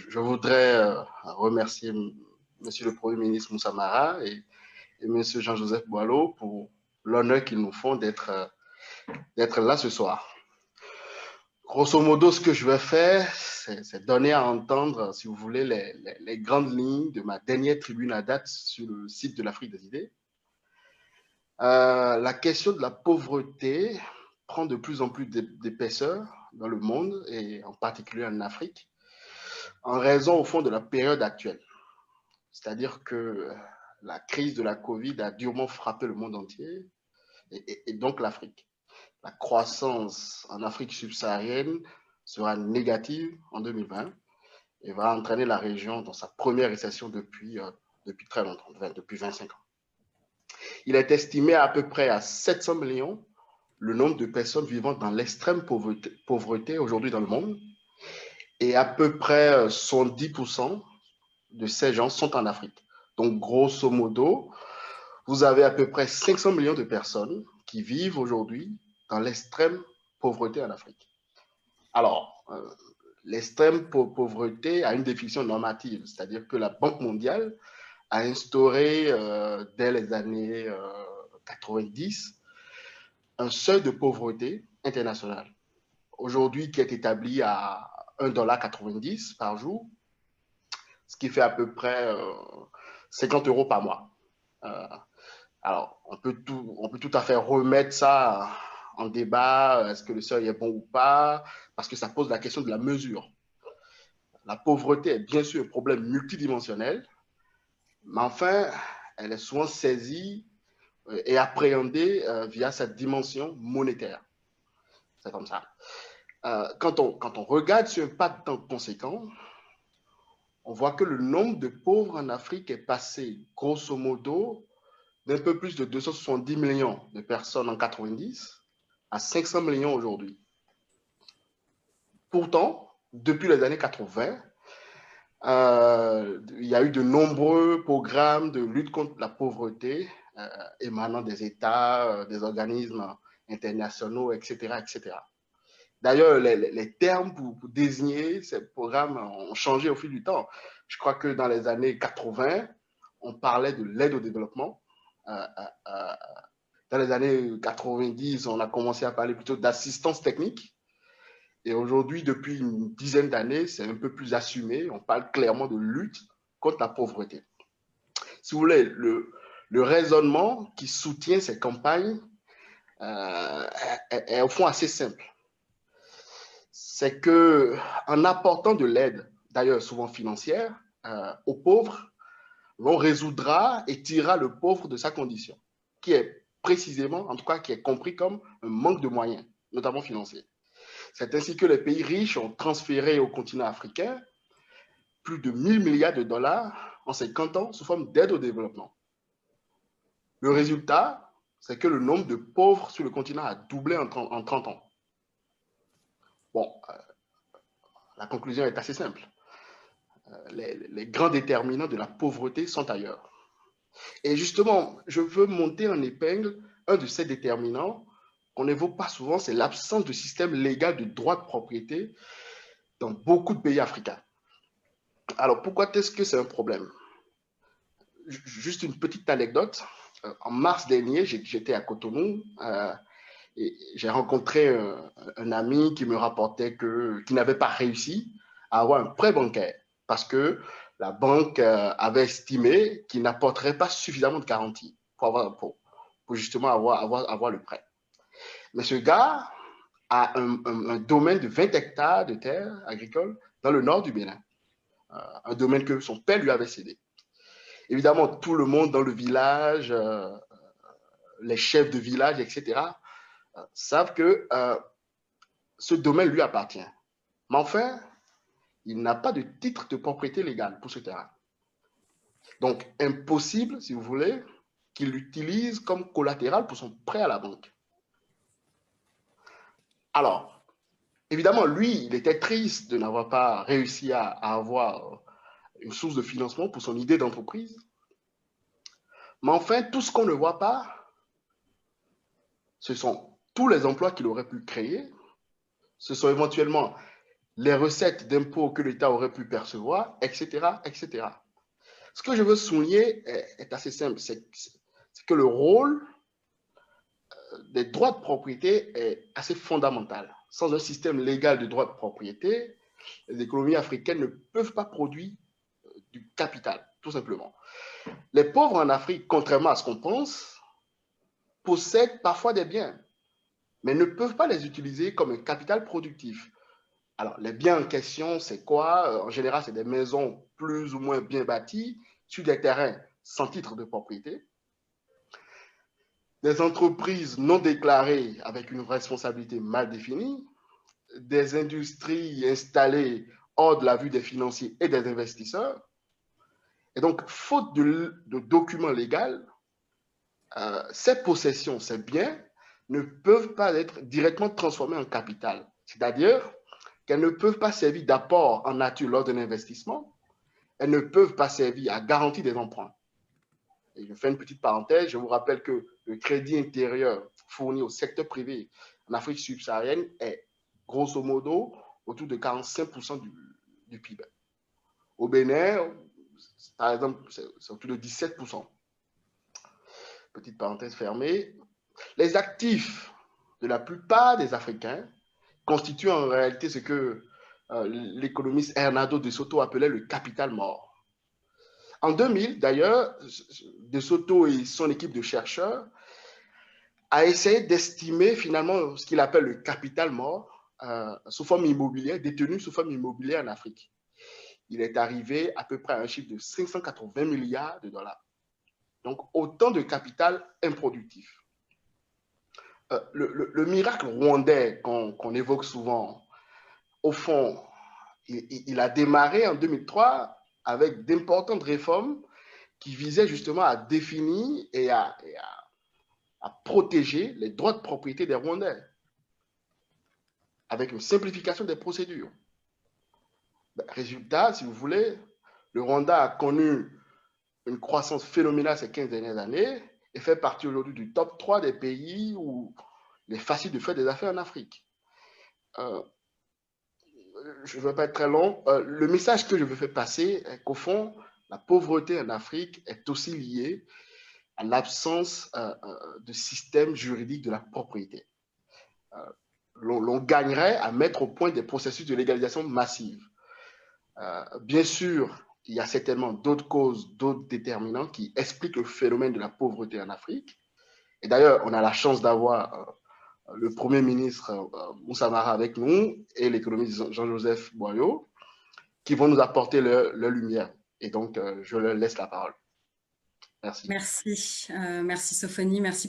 je voudrais remercier Monsieur le Premier ministre Moussa Mara et Monsieur Jean-Joseph Boileau pour l'honneur qu'ils nous font d'être là ce soir. Grosso modo, ce que je vais faire, c'est donner à entendre, si vous voulez, les grandes lignes de ma dernière tribune à date sur le site de l'Afrique des idées. La question de la pauvreté prend de plus en plus d'épaisseur dans le monde et en particulier en Afrique, en raison au fond de la période actuelle. C'est-à-dire que la crise de la Covid a durement frappé le monde entier et donc l'Afrique. La croissance en Afrique subsaharienne sera négative en 2020 et va entraîner la région dans sa première récession depuis très longtemps, depuis 25 ans. Il est estimé à peu près à 700 millions le nombre de personnes vivant dans l'extrême pauvreté aujourd'hui dans le monde, et à peu près 70% de ces gens sont en Afrique. Donc, grosso modo, vous avez à peu près 500 millions de personnes qui vivent aujourd'hui dans l'extrême pauvreté en Afrique. Alors, l'extrême pauvreté a une définition normative, c'est-à-dire que la Banque mondiale a instauré dès les années 90 un seuil de pauvreté international, aujourd'hui qui est établi à 1,90 $ par jour, ce qui fait à peu près 50 € par mois. Alors, on peut tout à fait remettre ça en débat, est-ce que le seuil est bon ou pas, parce que ça pose la question de la mesure. La pauvreté est bien sûr un problème multidimensionnel, mais enfin, elle est souvent saisie et appréhendée via cette dimension monétaire. C'est comme ça. Quand on regarde ce impact conséquent, on voit que le nombre de pauvres en Afrique est passé, grosso modo, d'un peu plus de 270 millions de personnes en 90 à 500 millions aujourd'hui. Pourtant, depuis les années 80, il y a eu de nombreux programmes de lutte contre la pauvreté émanant des États, des organismes internationaux, etc., etc. D'ailleurs, les termes pour désigner ces programmes ont changé au fil du temps. Je crois que dans les années 80, on parlait de l'aide au développement. Dans les années 90, on a commencé à parler plutôt d'assistance technique. Et aujourd'hui, depuis une dizaine d'années, c'est un peu plus assumé. On parle clairement de lutte contre la pauvreté. Si vous voulez, le raisonnement qui soutient ces campagnes est au fond assez simple. C'est que en apportant de l'aide, d'ailleurs souvent financière, aux pauvres, l'on résoudra et tirera le pauvre de sa condition, qui est précisément, en tout cas, qui est compris comme un manque de moyens, notamment financiers. C'est ainsi que les pays riches ont transféré au continent africain plus de 1000 milliards de dollars en 50 ans sous forme d'aide au développement. Le résultat, c'est que le nombre de pauvres sur le continent a doublé en 30 ans. Bon, la conclusion est assez simple. Les grands déterminants de la pauvreté sont ailleurs. Et justement, je veux monter en épingle un de ces déterminants qu'on n'évoque pas souvent, c'est l'absence de système légal de droit de propriété dans beaucoup de pays africains. Alors, pourquoi est-ce que c'est un problème? Juste une petite anecdote. En mars dernier, j'étais à Cotonou et j'ai rencontré un ami qui me rapportait qu'il n'avait pas réussi à avoir un prêt bancaire parce que la banque avait estimé qu'il n'apporterait pas suffisamment de garantie pour justement avoir le prêt. Mais ce gars a un domaine de 20 hectares de terres agricoles dans le nord du Bénin, un domaine que son père lui avait cédé. Évidemment, tout le monde dans le village, les chefs de village, etc., savent que ce domaine lui appartient. Mais enfin, il n'a pas de titre de propriété légale pour ce terrain. Donc, impossible, si vous voulez, qu'il l'utilise comme collatéral pour son prêt à la banque. Alors, évidemment, lui, il était triste de n'avoir pas réussi à avoir une source de financement pour son idée d'entreprise. Mais enfin, tout ce qu'on ne voit pas, ce sont tous les emplois qu'il aurait pu créer, ce sont éventuellement les recettes d'impôts que l'État aurait pu percevoir, etc., etc. Ce que je veux souligner est assez simple, c'est que le rôle des droits de propriété est assez fondamental. Sans un système légal de droits de propriété, les économies africaines ne peuvent pas produire du capital, tout simplement. Les pauvres en Afrique, contrairement à ce qu'on pense, possèdent parfois des biens, mais ne peuvent pas les utiliser comme un capital productif. Alors, les biens en question, c'est quoi? En général, c'est des maisons plus ou moins bien bâties sur des terrains sans titre de propriété, des entreprises non déclarées avec une responsabilité mal définie, des industries installées hors de la vue des financiers et des investisseurs. Et donc, faute de documents légaux, ces possessions, ces biens, ne peuvent pas être directement transformés en capital. C'est-à-dire qu'elles ne peuvent pas servir d'apport en nature lors d'un investissement, elles ne peuvent pas servir à garantir des emprunts. Et je fais une petite parenthèse, je vous rappelle que le crédit intérieur fourni au secteur privé en Afrique subsaharienne est grosso modo autour de 45% du PIB. Au Bénin, par exemple, c'est autour de 17%. Petite parenthèse fermée. Les actifs de la plupart des Africains constituent en réalité ce que l'économiste Hernando de Soto appelait le capital mort. En 2000, d'ailleurs, de Soto et son équipe de chercheurs a essayé d'estimer finalement ce qu'il appelle le capital mort sous forme immobilière, détenu sous forme immobilière en Afrique. Il est arrivé à peu près à un chiffre de 580 milliards de dollars. Donc, autant de capital improductif. Le miracle rwandais qu'on évoque souvent, au fond, il a démarré en 2003 avec d'importantes réformes qui visaient justement à définir et à protéger les droits de propriété des Rwandais, avec une simplification des procédures. Résultat, si vous voulez, le Rwanda a connu une croissance phénoménale ces 15 dernières années et fait partie aujourd'hui du top 3 des pays où il est facile de faire des affaires en Afrique. Je ne vais pas être très long. Le message que je veux faire passer est qu'au fond, la pauvreté en Afrique est aussi liée à l'absence de système juridique de la propriété. L'on gagnerait à mettre au point des processus de légalisation massive. Bien sûr, il y a certainement d'autres causes, d'autres déterminants qui expliquent le phénomène de la pauvreté en Afrique. Et d'ailleurs, on a la chance d'avoir le Premier ministre Moussa Mara avec nous et l'économiste Jean-Joseph Boyau qui vont nous apporter leur lumière. Et donc, je leur laisse la parole. Merci. Merci, merci Sophonie, merci.